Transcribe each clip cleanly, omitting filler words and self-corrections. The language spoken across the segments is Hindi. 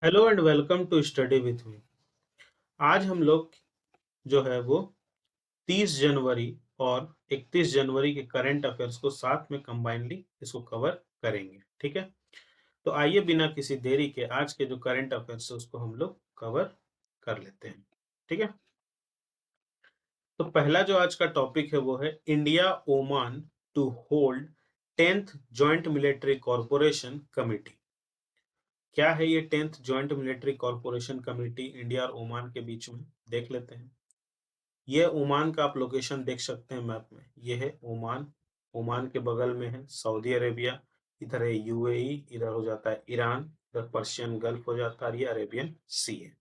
Hello and welcome to study with me. आज हम लोग जो है वो 30 जनवरी और 31 जनवरी के करंट अफेयर्स को साथ में कंबाइनली इसको कवर करेंगे। ठीक है, तो आइए बिना किसी देरी के आज के जो करंट अफेयर्स है उसको हम लोग कवर कर लेते हैं। ठीक है, तो पहला जो आज का टॉपिक है वो है India Oman to hold 10th joint military corporation committee. क्या है ये 10th joint military corporation committee India और ओमान के बीच में, देख लेते हैं। ये ओमान का आप लोकेशन देख सकते हैं मैप में, ये है ओमान। ओमान के बगल में है सऊदी अरेबिया, इधर है यूएई, इधर हो जाता है ईरान, इधर पर्शियन गल्फ हो जाता है, ये अरेबियन सी है।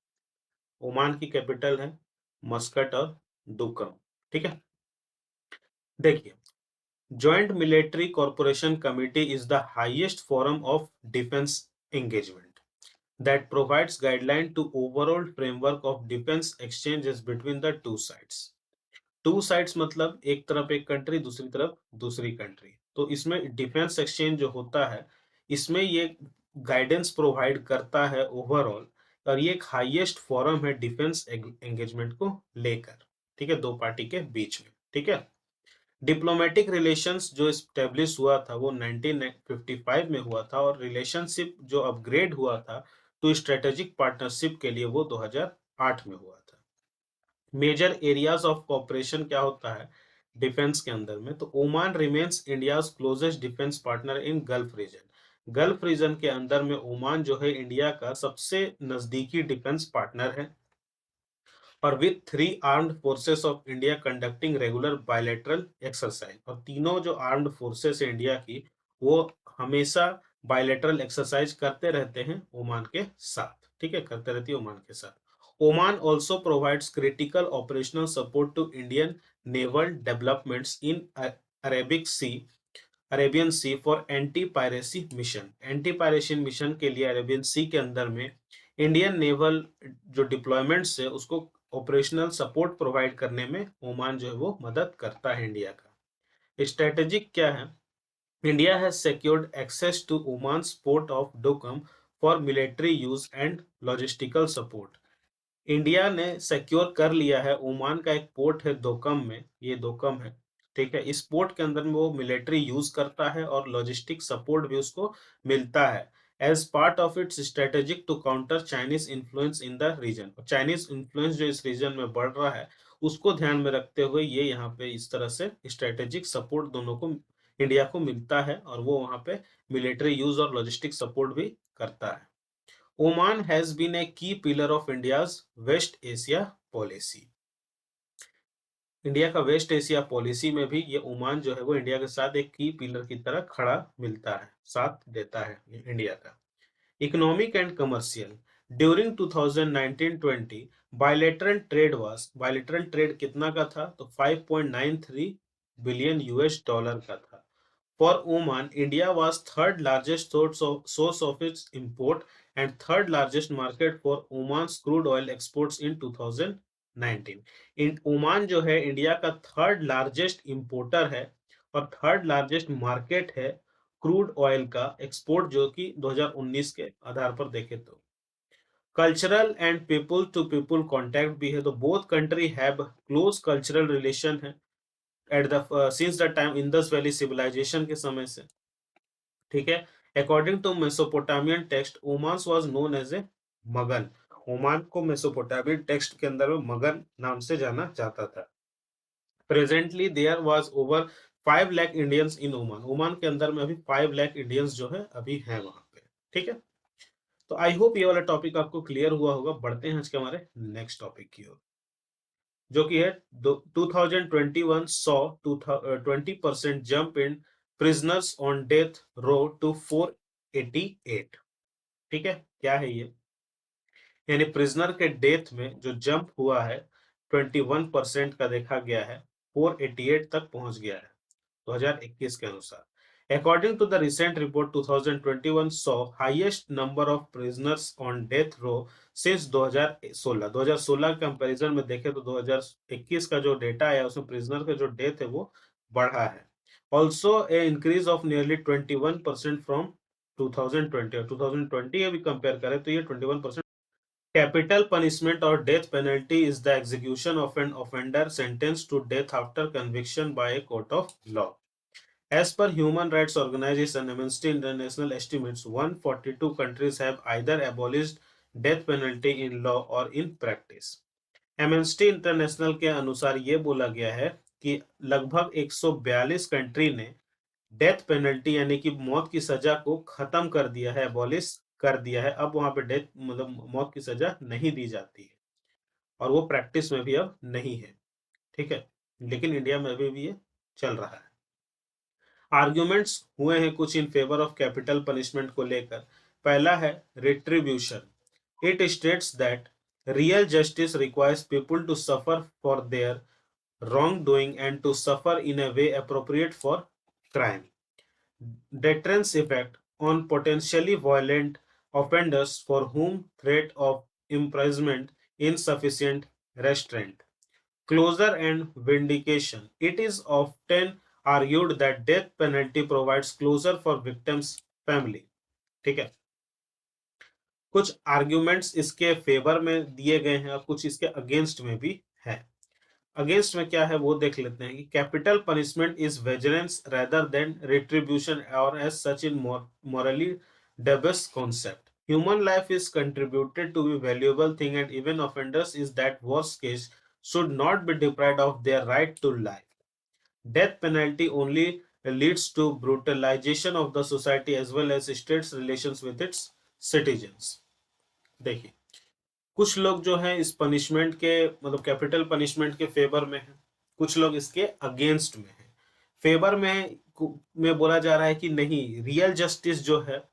ओमान की कैपिटल है मस्कट और दुकम। ठीक है, देखिए, joint military corporation committee is the highest forum of defence engagement that provides guideline to overall framework of defense exchanges between the two sides. Two sides मतलब एक तरफ एक कंट्री, दूसरी तरफ दूसरी कंट्री। तो इसमें डिफेंस एक्सचेंज जो होता है इसमें ये गाइडेंस प्रोवाइड करता है ओवरऑल, और ये एक हाईएस्ट फोरम है डिफेंस एंगेजमेंट को लेकर। ठीक है, दो पार्टी के बीच में। ठीक है, डिप्लोमेटिक रिलेशंस जो स्टेब्लिश हुआ था वो 1955 में हुआ था, और रिलेशनशिप जो अपग्रेड हुआ था तो स्ट्रेटेजिक पार्टनरशिप के लिए वो 2008 में हुआ था। मेजर एरियाज ऑफ कोऑपरेशन क्या होता है डिफेंस के अंदर में, तो Oman remains India's closest defence partner in Gulf region. Gulf region के अंदर में ओमान जो है इंडिया का सबसे नजदीकी डिफेंस पार्टनर है, और with three armed forces of India conducting regular bilateral exercise. और तीनों जो आर्म्ड फोर्सेस है इंडिया की वो हमेशा बायलैटरल एक्सरसाइज करते रहते हैं ओमान के साथ। ठीक है, करते रहती है ओमान के साथ। Oman also provides critical operational support to Indian naval developments in Arabic sea Arabian sea for anti piracy mission. Anti piracy mission के लिए अरेबियन सी के अंदर में इंडियन नेवल जो डिप्लॉयमेंट्स है उसको ऑपरेशनल सपोर्ट प्रोवाइड करने में ओमान जो है वो मदद करता है इंडिया का। स्ट्रेटेजिक क्या है, India has secured access to Oman port of Duqm for military use and logistical support. India ने सिक्योर कर लिया है ओमान का एक पोर्ट है दोकम में, ये दोकम है। ठीक है, इस पोर्ट के अंदर में वो मिलिट्री यूज करता है और लॉजिस्टिक सपोर्ट भी उसको मिलता है as part of its strategic to counter Chinese influence in the region. Chinese influence जो इस रीजन में बढ़ रहा है उसको ध्यान में रखते हुए ये यहाँ पे इस तरह से स्ट्रेटेजिक सपोर्ट दोनों को इंडिया को मिलता है, और वो वहां पे मिलिट्री यूज और लॉजिस्टिक सपोर्ट भी करता है। Oman has been a key pillar of India's West Asia policy। India का वेस्ट एशिया पॉलिसी में भी ये ओमान जो है वो इंडिया के साथ एक की पिलर की तरह खड़ा मिलता है, साथ देता है इंडिया का। Economic and commercial, during 2019-20 bilateral trade कितना का था, तो 5.93 बिलियन यूएस डॉलर का था। For Oman, India was third largest source of its import and third largest market for Oman's crude oil exports in 2019। In Oman जो है इंडिया का थर्ड लार्जेस्ट इंपोर्टर है और थर्ड लार्जेस्ट मार्केट है क्रूड ऑयल का एक्सपोर्ट, जो कि 2019 के आधार पर देखे तो। Cultural and people to people contact भी है, तो both country have close cultural relation है at the since the time Indus valley civilisation के समय से। ठीक है, according to Mesopotamian text Oman was known as a मगन। ओमान को मेसोपोटामियन टेक्स्ट के अंदर में मगन नाम से जाना जाता था। Presently there was over 5 lakh Indians in Oman. Oman के अंदर में अभी 5 लाख इंडियंस जो है अभी हैं वहां पे। ठीक है, तो आई होप ये वाला टॉपिक आपको क्लियर हुआ होगा। बढ़ते हैं आज के हमारे नेक्स्ट टॉपिक की ओर, जो कि है 2021 saw 20% jump in prisoners on death row to 488। ठीक है, क्या है ये, यानी प्रिजनर के डेथ में जो जंप हुआ है 21% का देखा गया है, 488 तक पहुंच गया है 2021 के अनुसार। According to the recent report 2021 saw highest number of prisoners on death row since 2016 के कंपैरिजन में देखें तो 2021 का जो डेटा है उसमें प्रिजनर का जो डेथ है वो बढ़ा है। Also a increase of nearly 21% from 2020 और 2020 अभी कंपेयर करें तो ये 21%। कैपिटल पनिशमेंट और death penalty is the execution of an offender sentence to death after conviction by a court of law. As per Human Rights Organization Amnesty International estimates, 142 countries have either abolished death penalty in law or in practice. Amnesty international के अनुसार ये बोला गया है कि लगभग 142 कंट्री ने डेथ पेनल्टी यानी कि मौत की सजा को खत्म कर दिया है, एबॉलिश कर दिया है। अब वहां पे डेथ मतलब मौत की सजा नहीं दी जाती है और वो प्रैक्टिस में भी अब नहीं है। ठीक है, लेकिन इंडिया में अभी भी ये चल रहा है। आर्ग्यूमेंट्स हुए हैं कुछ in favour of capital punishment को लेकर। पहला है retribution. It states that real justice requires people to suffer for their wrong doing and to suffer in a way appropriate for crime. Deterrence effect on potentially violent offenders for whom threat of imprisonment insufficient restraint. Closure and vindication. It is often argued that death penalty provides closure for victims' family. ठीक है, कुछ आर्ग्यूमेंट्स इसके फेवर में दिए गए हैं और कुछ इसके अगेंस्ट में भी है। अगेंस्ट में क्या है वो देख लेते हैं कि capital punishment is vengeance rather than retribution और as such in morally dubious concept. Human life is contributed to be valuable thing and even offenders is that worst case should not be deprived of their right to life. Death penalty only leads to brutalization of the society as well as state's relations with its citizens. देखिए, कुछ लोग जो है इस पनिशमेंट के मतलब कैपिटल पनिशमेंट के फेवर में है, कुछ लोग इसके अगेंस्ट में है। फेवर में बोला जा रहा है कि नहीं, रियल जस्टिस जो है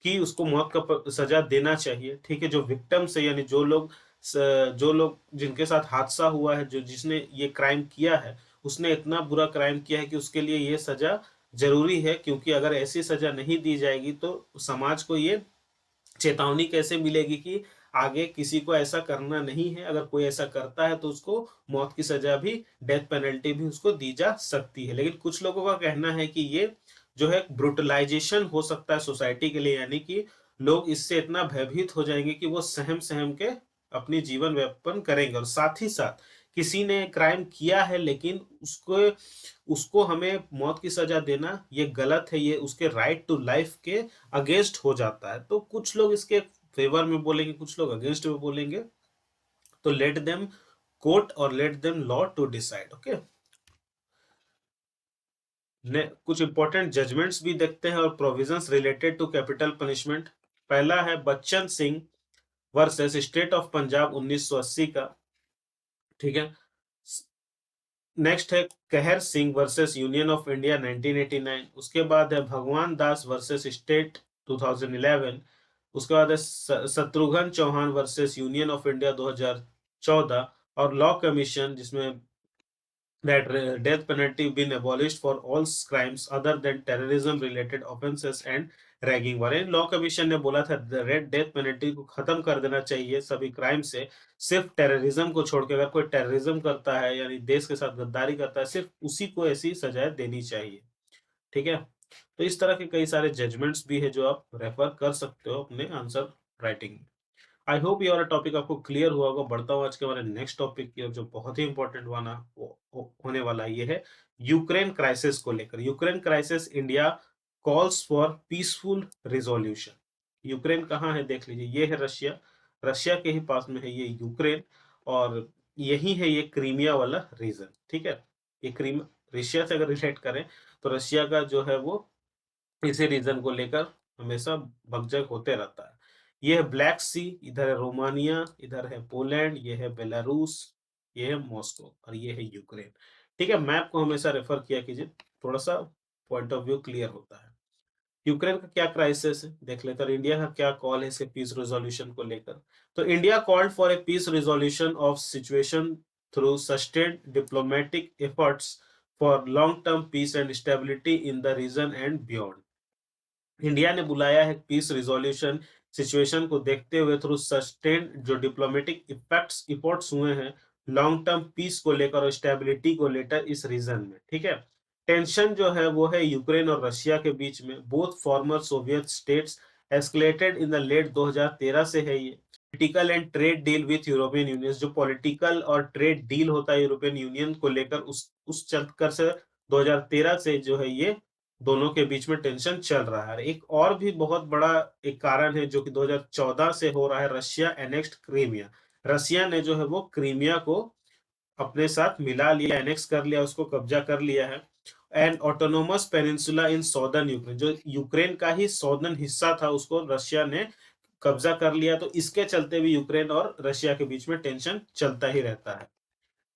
कि उसको मौत का सजा देना चाहिए। ठीक है, जो विक्टिम्स है यानी जो लोग जिनके साथ हादसा हुआ है, जो जिसने ये क्राइम किया है, उसने इतना बुरा क्राइम किया है कि उसके लिए ये सजा जरूरी है, क्योंकि अगर ऐसी सजा नहीं दी जाएगी तो समाज को ये चेतावनी कैसे मिलेगी कि आगे किसी को ऐसा करना नहीं है। अगर कोई ऐसा करता है तो उसको मौत की सजा भी, डेथ पेनल्टी भी उसको दी जा सकती है। लेकिन कुछ लोगों का कहना है कि ये जो है ब्रुटलाइजेशन हो सकता है सोसाइटी के लिए, यानी कि लोग इससे इतना भयभीत हो जाएंगे कि वो सहम सहम के अपनी जीवन व्यापन करेंगे। और साथ ही साथ किसी ने क्राइम किया है लेकिन उसको उसको हमें मौत की सजा देना ये गलत है, ये उसके राइट टू लाइफ के अगेंस्ट हो जाता है। तो कुछ लोग इसके फेवर में बोलेंगे, कुछ लोग अगेंस्ट में बोलेंगे। तो लेट देम कोर्ट और let them law to decide. Okay, कुछ इंपॉर्टेंट जजमेंट्स भी देखते हैं और provisions related to capital punishment. पहला है Bachan Singh versus state of Punjab 1980 का। ठीक है, नेक्स्ट है Kehar Singh versus union of India 1989। उसके बाद है भगवान दास वर्सेस स्टेट 2011। उसके बाद है Shatrughan Chauhan versus union of India 2014। और लॉ कमीशन जिसमें that death penalty been abolished for all crimes other than terrorism related offenses and ragging वाले। लॉ कमीशन ने बोला था रेड डेथ पेनल्टी को खत्म कर देना चाहिए सभी क्राइम से, सिर्फ टेररिज्म को छोड़ के। अगर कोई टेररिज्म करता है यानी देश के साथ गद्दारी करता है, सिर्फ उसी को ऐसी सजाएं देनी चाहिए। ठीक है, तो इस तरह के कई सारे जजमेंट्स भी है जो आप रेफर कर सकते हो अपने आंसर राइटिंग में। आई होप ये वाला टॉपिक आपको क्लियर हुआ होगा। बढ़ता हूँ आज के हमारे नेक्स्ट टॉपिक की ओर, जो बहुत ही इंपॉर्टेंट होने वाला ये है यूक्रेन क्राइसिस को लेकर। Ukraine crisis, India calls for peaceful resolution. Ukraine कहाँ है देख लीजिए, ये है रशिया, रशिया के ही पास में है ये यूक्रेन, और यही है ये क्रीमिया वाला रीजन। ठीक है, ये रशिया से अगर रिलेट करें तो रशिया का जो है वो इसी रीजन को लेकर हमेशा भगजग होते रहता है। ये है ब्लैक सी, इधर है रोमानिया, इधर है पोलैंड, ये है बेलारूस, ये है मॉस्को और ये है यूक्रेन। ठीक है, मैप को हमेशा रेफर किया कीजिए, थोड़ा सा पॉइंट ऑफ व्यू क्लियर होता है। यूक्रेन का क्या क्राइसिस है देख लेते हैं, इंडिया का क्या कॉल है इसके पीस रेजोल्यूशन को लेकर। तो India called for a peace resolution of situation through sustained diplomatic efforts for long term peace and stability in the region and beyond. India ने बुलाया है पीस रिजोल्यूशन सिचुएशन को देखते हुए थ्रू सस्टेन जो डिप्लोमेटिक इफोर्ट्स हुए हैं लॉन्ग टर्म पीस को लेकर और स्टेबिलिटी को लेकर इस रीजन में। ठीक है, टेंशन जो है वो है यूक्रेन और रशिया के बीच में। Both former Soviet states escalated in the late 2013 से है ये। Political and trade deal with European union, जो पॉलिटिकल और ट्रेड डील होता है यूरोपियन यूनियन को लेकर, उस चक्कर से 2013 से जो है ये दोनों के बीच में टेंशन चल रहा है। एक और भी बहुत बड़ा एक कारण है जो कि 2014 से हो रहा है, रशिया एनेक्स्ड क्रीमिया। रशिया ने जो है वो क्रीमिया को अपने साथ मिला लिया, एनेक्स कर लिया, उसको कब्जा कर लिया है। And autonomous peninsula in southern Ukraine, जो यूक्रेन का ही सॉर्दर्न हिस्सा था, उसको रशिया ने कब्जा कर लिया। तो इसके चलते भी यूक्रेन और रशिया के बीच में टेंशन चलता ही रहता है।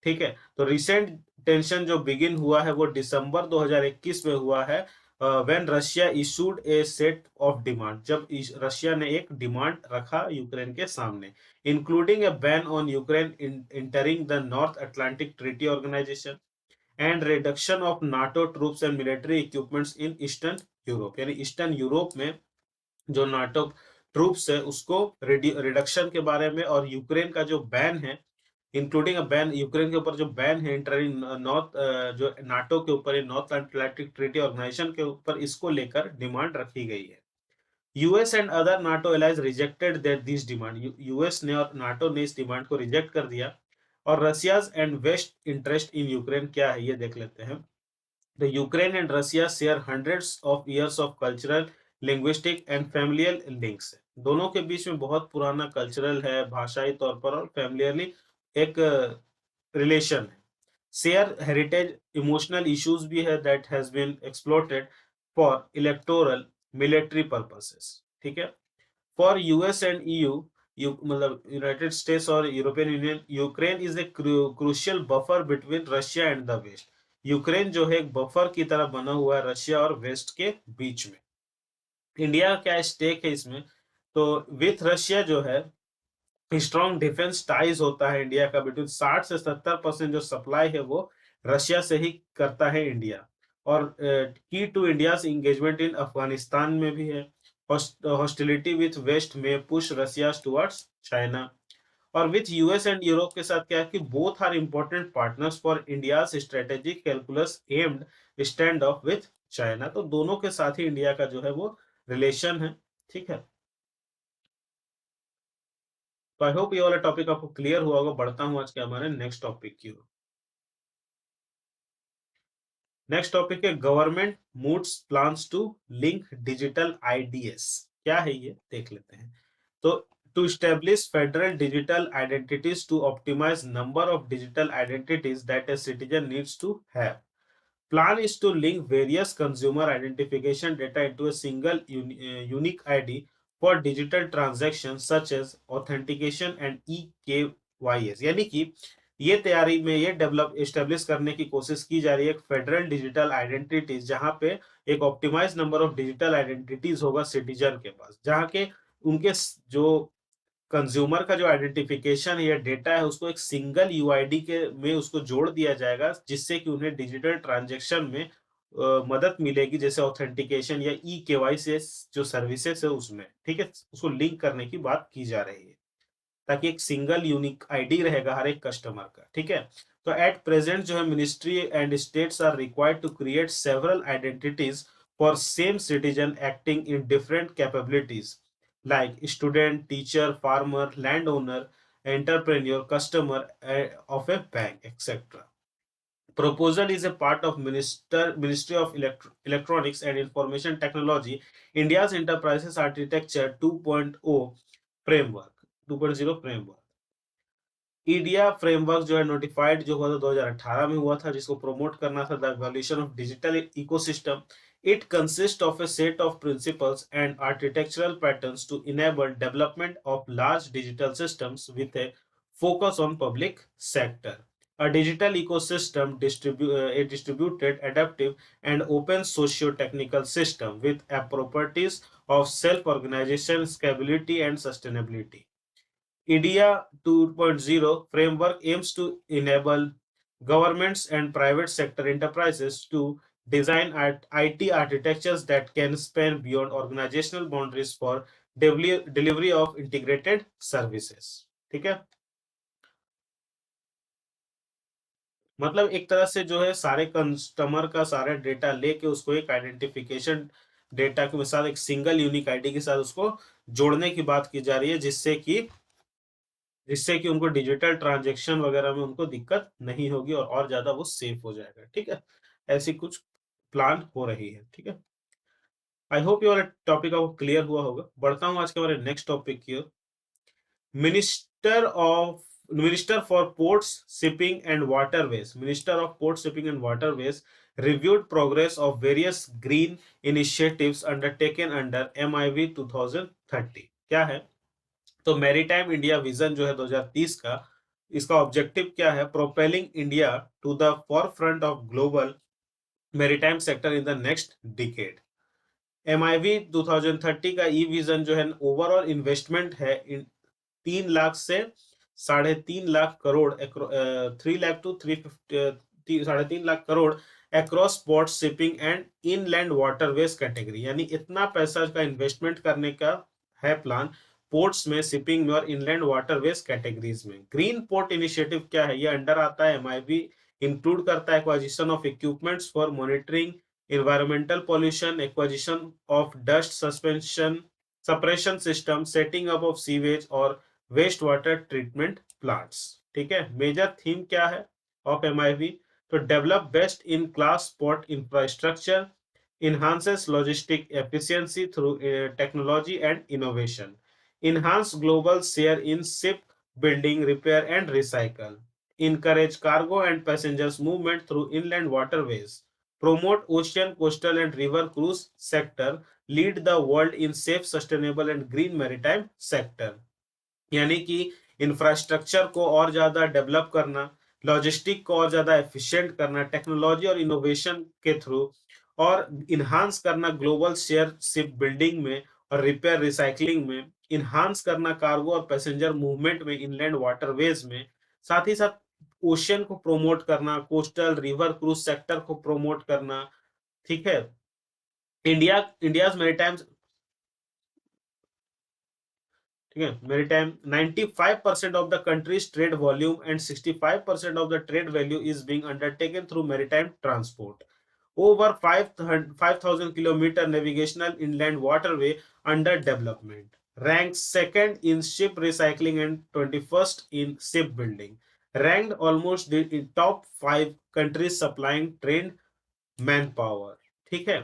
ठीक है, तो रिसेंट टेंशन जो बिगिन हुआ है वो दिसंबर 2021 में हुआ है, when Russia issued a set of demand, जब रशिया ने एक डिमांड रखा यूक्रेन के सामने, including a ban on Ukraine entering the North Atlantic Treaty Organization and reduction of NATO troops and military equipments in Eastern Europe. यानी ईस्टर्न यूरोप में जो नाटो ट्रूप्स है उसको रिडक्शन के बारे में, और यूक्रेन का जो बैन है, इंक्लूडिंग अ बैन, यूक्रेन के ऊपर जो बैन है इंटरिंग नॉर्थ, जो नाटो के ऊपर, नॉर्थ अटलांटिक ट्रीटी ऑर्गेनाइजेशन के ऊपर, इसको लेकर डिमांड रखी गई है। US and other NATO allies rejected that this demand, US ने और नाटो ने इस डिमांड को रिजेक्ट कर दिया। और Russia's and west interest in Ukraine क्या है ये देख लेते हैं। The Ukraine and Russia share hundreds of years of cultural, linguistic and familial links। दोनों के बीच में बहुत पुराना कल्चरल है, भाषाई तौर पर और फैमिलियरली एक रिलेशन है। शेयर हेरिटेज, इमोशनल इश्यूज भी है, that has been exploited for electoral military purposes. ठीक है, फॉर यूएस एंड ईयू, मतलब यूनाइटेड स्टेट्स और European Union, Ukraine is a crucial buffer between Russia and the West. Ukraine जो है एक बफर की तरह बना हुआ है रशिया और वेस्ट के बीच में। इंडिया का क्या स्टेक है इसमें? तो विथ रशिया जो है स्ट्रॉन्ग डिफेंस टाइज होता है इंडिया का, बिटवीन 60 से 70% जो सप्लाई है वो रशिया से ही करता है इंडिया। और key to India engagement in Afghanistan में भी है। हॉस्टिलिटी विथ वेस्ट में पुश रशिया टुवर्ड्स चाइना। और विथ यूएस एंड यूरोप के साथ क्या है कि both are important partners for India strategic calculus amid stand off with China. तो दोनों के साथ ही इंडिया का जो है वो रिलेशन है। ठीक है, तो आई होप ये वाला टॉपिक आपको क्लियर हुआ होगा। बढ़ता हूं आज के हमारे नेक्स्ट टॉपिक की ओर। नेक्स्ट टॉपिक है government moods plans to link digital IDs. क्या है ये देख लेते हैं। तो to establish federal digital identities to optimise number of digital identities that a citizen needs to have. Plan is to link various consumer identification data into a single unique ID for digital transactions such as authentication and eKYS। यानी कि ये तैयारी में ये डेवलप एस्टेब्लिश करने की कोशिश की जा रही है फेडरल डिजिटल आइडेंटिटीज, जहां पे एक optimise number of digital identities होगा सिटीजन के पास, जहां के उनके जो कंज्यूमर का जो आइडेंटिफिकेशन या डेटा है उसको एक सिंगल यूआईडी के में उसको जोड़ दिया जाएगा, जिससे कि उन्हें डिजिटल ट्रांजैक्शन में मदद मिलेगी, जैसे ऑथेंटिकेशन या ई केवाईसी जो सर्विसेज है उसमें। ठीक है, उसको लिंक करने की बात की जा रही है, ताकि एक सिंगल यूनिक आईडी रहेगा हर एक कस्टमर का। ठीक है, तो एट प्रेजेंट जो है ministry and states are required to create several identities for same citizen acting in different capabilities like student, teacher, farmer, landowner, entrepreneur, customer of a bank, etc. Proposal is a part of Ministry of Electronics and Information Technology, India's Enterprises Architecture 2.0 framework, 2.0 framework। ईडिया framework जो है नोटिफाइड जो हुआ था 2018 में हुआ था, जिसको प्रमोट करना था the evolution of digital ecosystem. It consist of a set of principles and architectural patterns to enable development of large digital systems with a focus on public sector. A digital ecosystem a distributed, adaptive, and open socio-technical system with properties of self-organization, scalability, and sustainability. IDEA 2.0 framework aims to enable governments and private sector enterprises to design IT architectures that can span beyond organizational boundaries for delivery of integrated services। ठीक है, मतलब एक तरह से जो है सारे कस्टमर का सारा डेटा लेके उसको एक आइडेंटिफिकेशन डेटा के साथ एक सिंगल यूनिक आईडी के साथ उसको जोड़ने की बात की जा रही है, जिससे कि उनको डिजिटल ट्रांजैक्शन वगैरह में उनको दिक्कत नहीं होगी और ज्यादा वो सेफ हो जाएगा। ठीक है, ऐसी कुछ प्लान हो रही है। ठीक है, आई होप ये वाला टॉपिक आपको क्लियर हुआ होगा। बढ़ता हूँ आज के हमारे नेक्स्ट टॉपिक की ओर। Minister of minister for ports shipping and waterways minister of port shipping and waterways reviewed progress of various green initiatives undertaken under MIV 2030। क्या है? तो मैरीटाइम इंडिया विजन जो है 2030 का, इसका ऑब्जेक्टिव क्या है? Propelling India to the forefront of global maritime sector in the next decade. MIV 2030 का ई विजन जो है ओवरऑल इन्वेस्टमेंट है 3 लाख से 3.5 lakh crore, 3 lakh to 350, 3.5 lakh crore across port shipping and inland waterways category. यानी इतना पैसा का इन्वेस्टमेंट करने का है प्लान पोर्ट्स में, शिपिंग में और इनलैंड वाटरवेज कैटेगरीज में। ग्रीन पोर्ट इनिशिएटिव क्या है? ये अंडर आता है एमआईवी, इंक्लूड करता है acquisition of equipments for monitoring environmental pollution, acquisition of dust suspension suppression system, setting up of sewage और वेस्ट वाटर ट्रीटमेंट प्लांट्स। ठीक है, मेजर थीम क्या है ऑफ एमआईवी? तो develop best in class port infrastructure, enhances logistic efficiency through technology and innovation, enhance global share in ship building, repair and recycle, encourage cargo and passengers movement through inland waterways, promote ocean, coastal and river cruise sector, lead the world in safe, sustainable and green maritime sector। यानी कि इंफ्रास्ट्रक्चर को और ज्यादा डेवलप करना, लॉजिस्टिक को और ज्यादा एफिशिएंट करना टेक्नोलॉजी और इनोवेशन के थ्रू, और इन्हांस करना ग्लोबल शेयर शिप बिल्डिंग में और रिपेयर रिसाइकलिंग में, इन्हांस करना कार्गो और पैसेंजर मूवमेंट में इनलैंड वाटरवेज में, साथ ही साथ ओशियन को प्रमोट करना, कोस्टल रिवर क्रूज सेक्टर को प्रमोट करना। ठीक है, इंडियाज मैरीटाइम, ठीक है, maritime 95% of the country's trade volume and 65% of the trade value is being undertaken through maritime transport. Over 5,000 kilometer navigational inland waterway under development. Ranks second in ship recycling and 21st in ship building. Ranked almost in top 5 countries supplying trained manpower। ठीक है,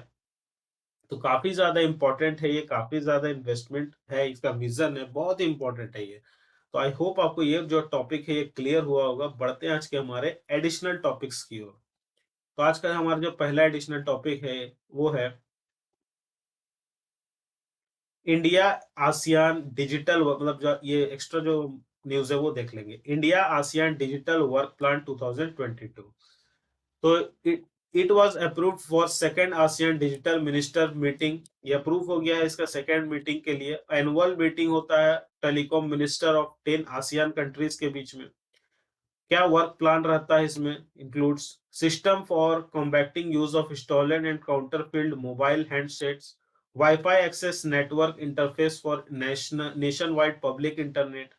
तो काफी ज्यादा इंपॉर्टेंट है ये, काफी ज्यादा इन्वेस्टमेंट है, इसका विजन है, बहुत ही इंपॉर्टेंट है ये। तो आई होप आपको ये जो टॉपिक है ये क्लियर हुआ होगा। बढ़ते हैं आज के हमारे एडिशनल टॉपिक्स की ओर। तो आज का हमारा जो पहला एडिशनल टॉपिक है वो है इंडिया आसियान डिजिटल, मतलब जो ये एक्स्ट्रा जो न्यूज है वो देख लेंगे। India ASEAN digital work plan 2022। तो it was approved for second ASEAN digital minister meeting. ये अप्रूव हो गया है इसका सेकंड मीटिंग के लिए। एनुअल मीटिंग होता है telecom minister of 10 ASEAN countries के बीच में। क्या वर्क प्लान रहता है इसमें? Includes system for combating use of stolen and counterfeit mobile handsets, wifi access network interface for nationwide public internet,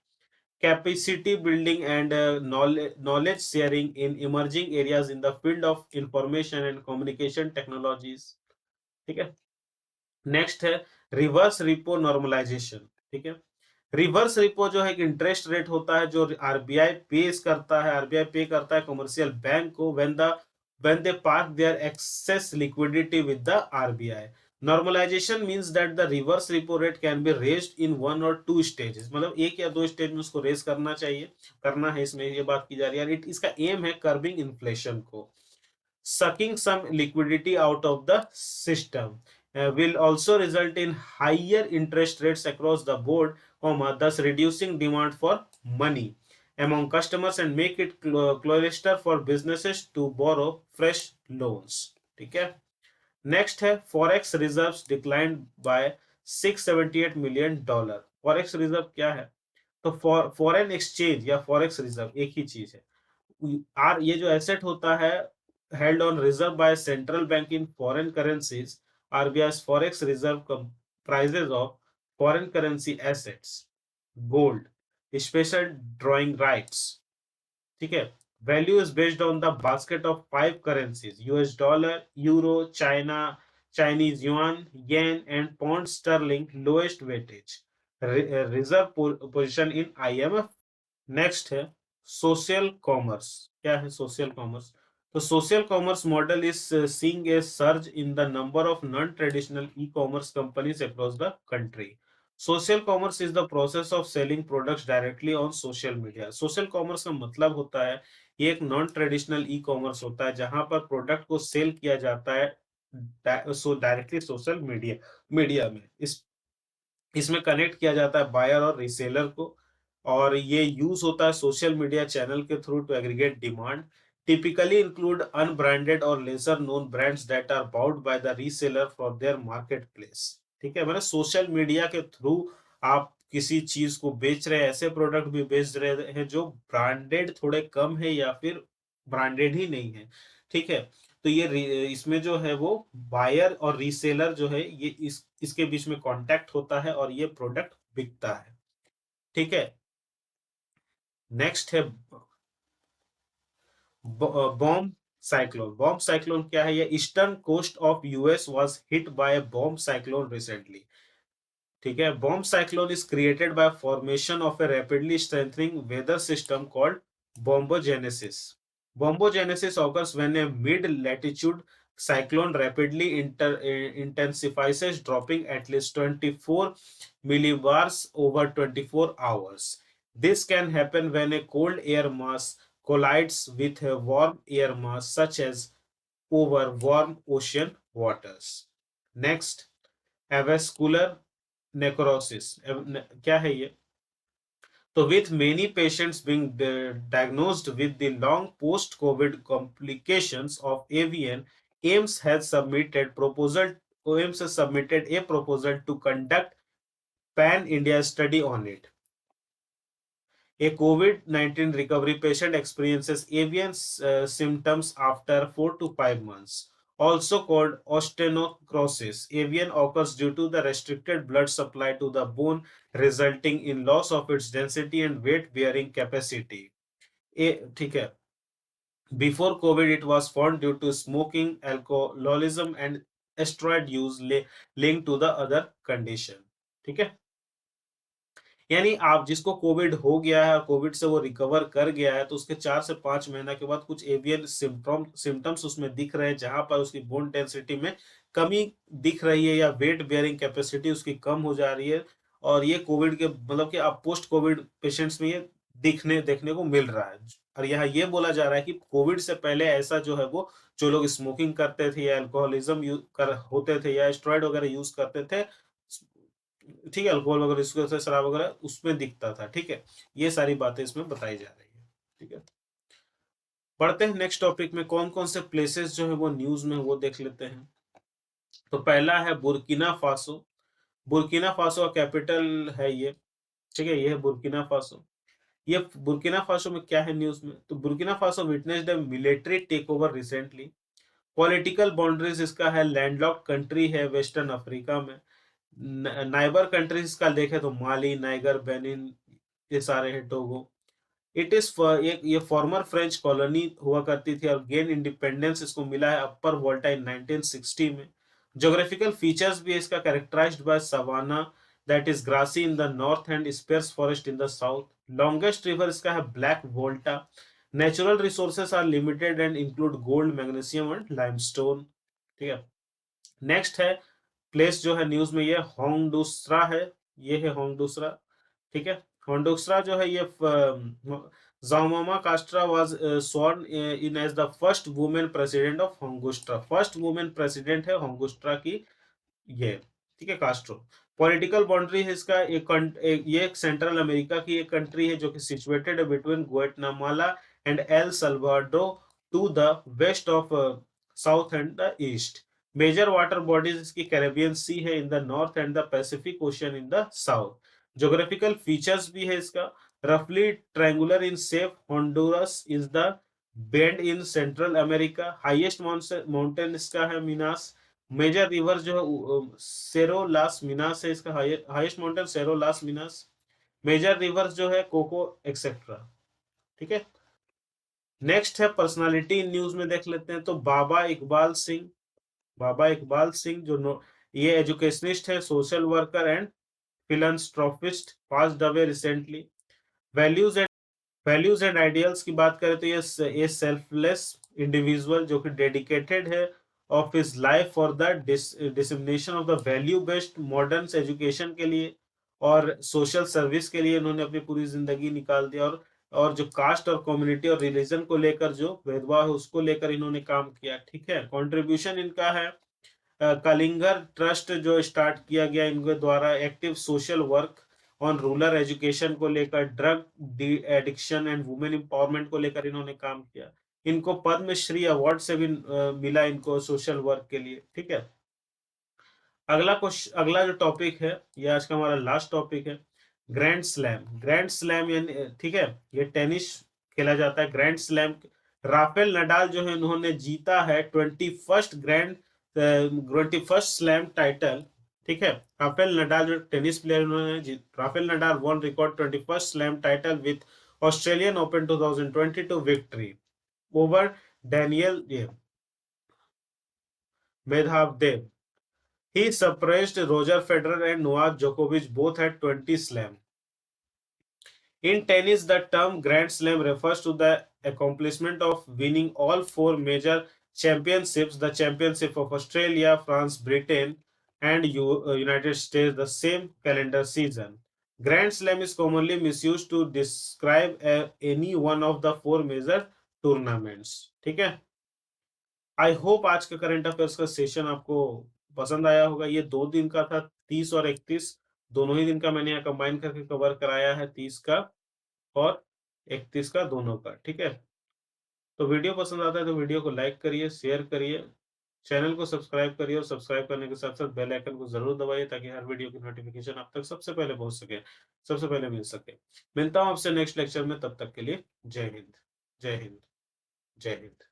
capacity building and knowledge sharing in emerging areas in the field of information and communication technologies। ठीक है, नेक्स्ट है रिवर्स रिपो नॉर्मलाइजेशन। ठीक है, रिवर्स रिपो जो है एक इंटरेस्ट रेट होता है जो आरबीआई पे करता है कमर्शियल बैंक को when they park their excess liquidity with the RBI। Normalization means that the reverse repo rate can be raised in 1 or 2 stages। मतलब 1 या 2 स्टेज में उसको रेज करना है इसमें ये बात की जा रही है। इसका एम है कर्बिंग इन्फ्लेशन को, sucking some liquidity out of the system, will also result in higher interest rates across the board, thus reducing demand for money among customers and make it cloister for businesses to borrow fresh loans। ठीक है, नेक्स्ट है forex reserves declined bye $678 million। Forex reserve क्या है? तो फॉरेन एक्सचेंज या फॉरेक्स रिजर्व एक ही चीज है। ये जो एसेट होता है held on reserve by central bank in foreign currencies, RBI's forex reserve comprises of foreign currency assets, gold, special drawing rights, ठीक है, Value is based on the basket of 5 currencies: US dollar, euro, China, Chinese yuan, yen, and pound sterling. Lowest weightage. Reserve position in IMF. Next है सोशल कॉमर्स। क्या है सोशल कॉमर्स? तो social commerce model is seeing a surge in the number of non traditional e commerce companies across the country. Social commerce is the process of selling products directly on social media. Social commerce का मतलब होता है ये एक नॉन ट्रेडिशनल ई कॉमर्स होता है जहां पर प्रोडक्ट को सेल किया जाता है डायरेक्टली सोशल मीडिया मीडिया में। इसमें कनेक्ट किया जाता है बायर और रीसेलर को, और ये यूज होता है सोशल मीडिया चैनल के through to aggregate demand. Typically include unbranded और lesser known brands that are bought by the reseller for their marketplace. ठीक है, मतलब सोशल मीडिया के थ्रू आप किसी चीज को बेच रहे हैं, ऐसे प्रोडक्ट भी बेच रहे हैं जो ब्रांडेड थोड़े कम है या फिर ब्रांडेड ही नहीं है। ठीक है, तो ये इसमें जो है वो बायर और रीसेलर जो है ये इसके बीच में कांटेक्ट होता है और ये प्रोडक्ट बिकता है। ठीक है, नेक्स्ट है बॉम्ब साइक्लोन। बॉम्ब साइक्लोन क्या है? ये eastern coast of US was hit by bomb cyclone recently. ठीक है, bomb cyclone is created by formation of a rapidly strengthening weather system called bombogenesis. Bombogenesis occurs when a mid-latitude cyclone rapidly intensifies, dropping at least 24 millibars over 24 hours. This can happen when a cold air mass collides with a warm air mass, such as over warm ocean waters. Next, avascular necrosis. क्या है ये? So, with many patients being diagnosed with the long post-COVID complications of avian, AIMS has submitted a proposal to conduct pan-India study on it. A COVID-19 recovery patient experiences avian symptoms after 4 to 5 months. Also called osteonecrosis, avian occurs due to the restricted blood supply to the bone, resulting in loss of its density and weight bearing capacity. ठीक है, before COVID it was found due to smoking, alcoholism and steroid use linked to the other condition. ठीक है, यानी आप जिसको कोविड हो गया है और कोविड से वो रिकवर कर गया है तो उसके 4 से 5 महीना के बाद कुछ एवियन सिम्टम्स उसमें दिख रहे हैं जहां पर उसकी बोन डेंसिटी में कमी दिख रही है या वेट बेयरिंग कैपेसिटी उसकी कम हो जा रही है। और ये कोविड के मतलब कि आप पोस्ट कोविड पेशेंट्स में ये देखने को मिल रहा है। और यहाँ ये बोला जा रहा है कि कोविड से पहले ऐसा जो है वो जो लोग स्मोकिंग करते थे या अल्कोहलिज्म होते थे या स्टेरॉइड वगैरह यूज करते थे, ठीक है, अल्कोहल वगैरह इसको शराब वगैरह उसमें दिखता था। ठीक है, ये सारी बातें इसमें बताई जा रही है। ठीक है, पढ़ते हैं नेक्स्ट टॉपिक में कौन कौन से प्लेसेस जो है वो न्यूज में वो देख लेते हैं। तो पहला है बुर्किना फासो। बुर्किना फासो का कैपिटल है ये। ठीक है, ये है बुर्किना फासो। ये बुर्किना फासो में क्या है न्यूज में? तो Burkina Faso witnessed a military takeover recently. Political boundaries इसका है लैंडलॉक्ड कंट्री है वेस्टर्न अफ्रीका में। नाइबर कंट्रीज का देखें तो माली, नाइगर, बेनिन, ये सारे हैं, टोगो। इट इज ये फॉर्मर फ्रेंच कॉलोनी हुआ करती थी और गेन इंडिपेंडेंस इसको मिला है अपर वोल्टा इन 1960 में। ज्योग्राफिकल फीचर्स भी इसका characterised by savanna that is grassy in the north and sparse forest in the south. Longest river इसका है Black Volta. Natural resources are limited and include gold, magnesium and limestone. ठीक है, नेक्स्ट है प्लेस जो है न्यूज में ये होंडुस्रा है। ये है होंडुस्रा। ठीक है, होंडुस्रा जो है ये Xiomara Castro was sworn in as the first women president of होंगुस्ट्रा। फर्स्ट वुमेन प्रेसिडेंट है होंगुस्ट्रा की ये। ठीक है, कास्ट्रो। पॉलिटिकल बाउंड्री है इसका ये एक सेंट्रल अमेरिका की एक कंट्री है जो कि सिचुएटेड है between Guatemala and El Salvador to the west of south and the east. Major water bodies इसकी कैरेबियन सी है in the north and the Pacific ocean in the south. Geographical features भी है इसका रफली triangular in shape. Honduras is the bend in central America. Highest mountain इसका है मिनास। मेजर रिवर जो है सेरो लास मिनास है इसका हाईएस्ट माउंटेन सेरो लास मिनास। मेजर रिवर्स जो है कोको एक्सेट्रा। ठीक है, नेक्स्ट है पर्सनालिटी इन न्यूज में देख लेते हैं, तो बाबा इकबाल सिंह जो ये एजुकेशनिस्ट है, social worker and philanthropist, passed away recently. Values values and ideals की बात करें तो ये सेल्फलेस इंडिविजुअल जो कि डेडिकेटेड है of his life for the dissemination of the value based modern education के लिए और सोशल सर्विस के लिए इन्होंने अपनी पूरी जिंदगी निकाल दी। और जो कास्ट और कम्युनिटी और रिलीजन को लेकर जो भेदभाव है उसको लेकर इन्होंने काम किया। ठीक है, कंट्रीब्यूशन इनका है कलिंगर ट्रस्ट जो स्टार्ट किया गया इनके द्वारा, active social work on rural education को लेकर, drug addiction and women empowerment को लेकर इन्होंने काम किया। इनको पद्मश्री अवार्ड से भी मिला इनको सोशल वर्क के लिए। ठीक है, अगला जो टॉपिक है ये आज का हमारा लास्ट टॉपिक है, ग्रैंड स्लैम। ग्रैंड स्लैम यानी, ठीक है, ये टेनिस खेला जाता है। ग्रैंड स्लैम राफेल नडाल जो है उन्होंने जीता है 21st स्लैम टाइटल। ठीक है, राफेल नडाल जो टेनिस प्लेयर उन्होंने Rafael Nadal one record 21st slam title with Australian open 2022 victory over Daniel Medvedev. He surpassed Roger Federer and Novak Djokovic both at 20 slam. In tennis, the term Grand Slam refers to the accomplishment of winning all four major championships, the Championship of Australia, France, Britain, and United States, the same calendar season. Grand Slam is commonly misused to describe any one of the four major tournaments. ठीक है, आई होप आज का करंट अफेयर्स का सेशन आपको पसंद आया होगा। ये 2 दिन का था, 30 और 31 दोनों ही दिन का मैंने यहाँ कंबाइन करके कवर कराया है, 30 का और 31 का दोनों का। ठीक है, तो वीडियो पसंद आता है तो वीडियो को लाइक करिए, शेयर करिए, चैनल को सब्सक्राइब करिए और सब्सक्राइब करने के साथ साथ बेल आइकन को जरूर दबाइए ताकि हर वीडियो की नोटिफिकेशन आप तक सबसे पहले पहुंच सके, सबसे पहले मिल सके। मिलता हूं आपसे नेक्स्ट लेक्चर में, तब तक के लिए जय हिंद, जय हिंद, जय हिंद।